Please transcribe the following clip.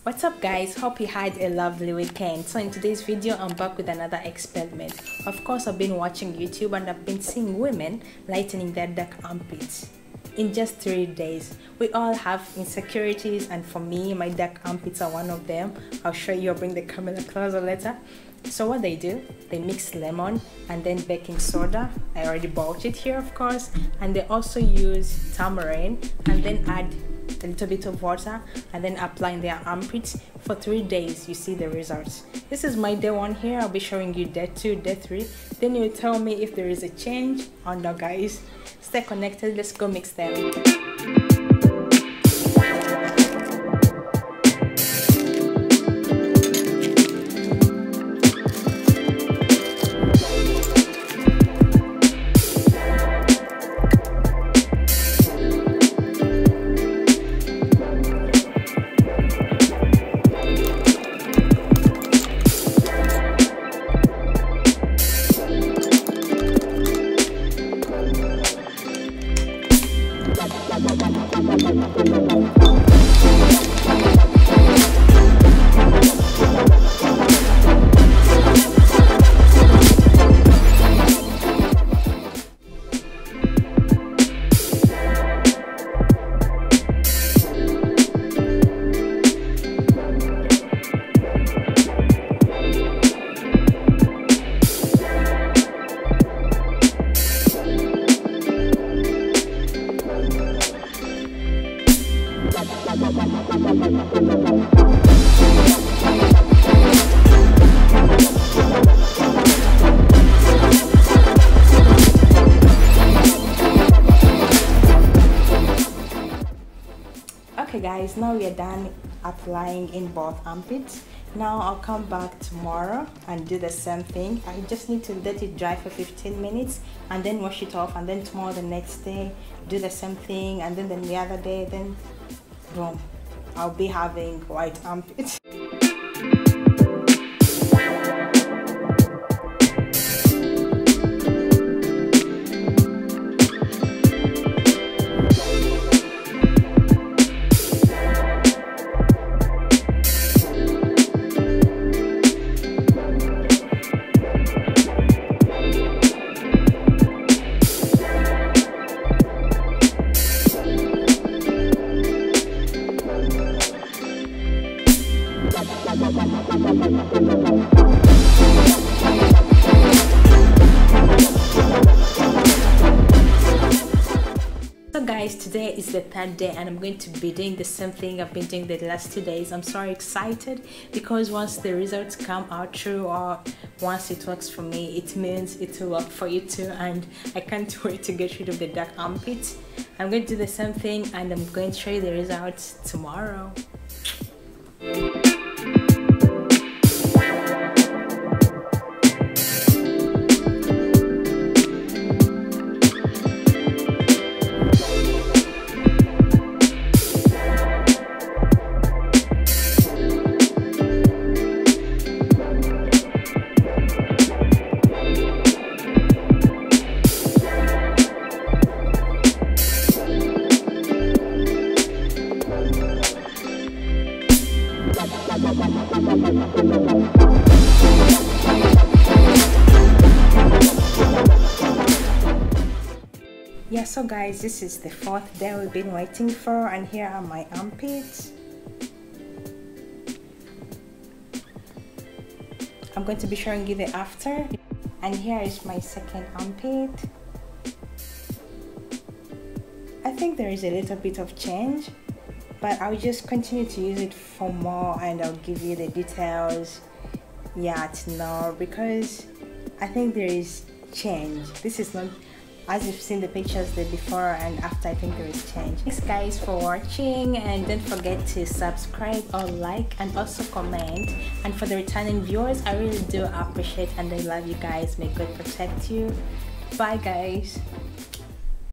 What's up guys, hope you had a lovely weekend. So in today's video I'm back with another experiment. Of course I've been watching YouTube and I've been seeing women lightening their dark armpits in just 3 days. We all have insecurities, and for me my dark armpits are one of them. I'll show you, I'll bring the camera closer later. So what they do, they mix lemon and then baking soda. I already bought it here of course, and they also use turmeric and then add a little bit of water and then apply in their armpits for 3 days. You see the results. This is my day 1 here. I'll be showing you day 2, day 3, then you tell me if there is a change or no guys. Stay connected, let's go mix them. Okay guys, now we are done applying in both armpits. Now I'll come back tomorrow and do the same thing. I just need to let it dry for 15 minutes and then wash it off, and then tomorrow the next day do the same thing, and then the other day, then boom, I'll be having white armpits. So guys, today is the 3rd day and I'm going to be doing the same thing I've been doing the last 2 days. I'm so excited because once the results come out true, or once it works for me, it means it will work for you too, and I can't wait to get rid of the dark armpits. I'm going to do the same thing and I'm going to show you the results tomorrow. Yeah, so guys, this is the 4th day we've been waiting for, and here are my armpits. I'm going to be showing you the after, and here is my 2nd armpit. I think there is a little bit of change, but I'll just continue to use it for more and I'll give you the details. Yeah, to know, because I think there is change. This is not as you've seen the pictures, the before and after. I think there is change. Thanks guys for watching, and don't forget to subscribe or like and also comment. And for the returning viewers, I really do appreciate and I love you guys. May God protect you. Bye guys.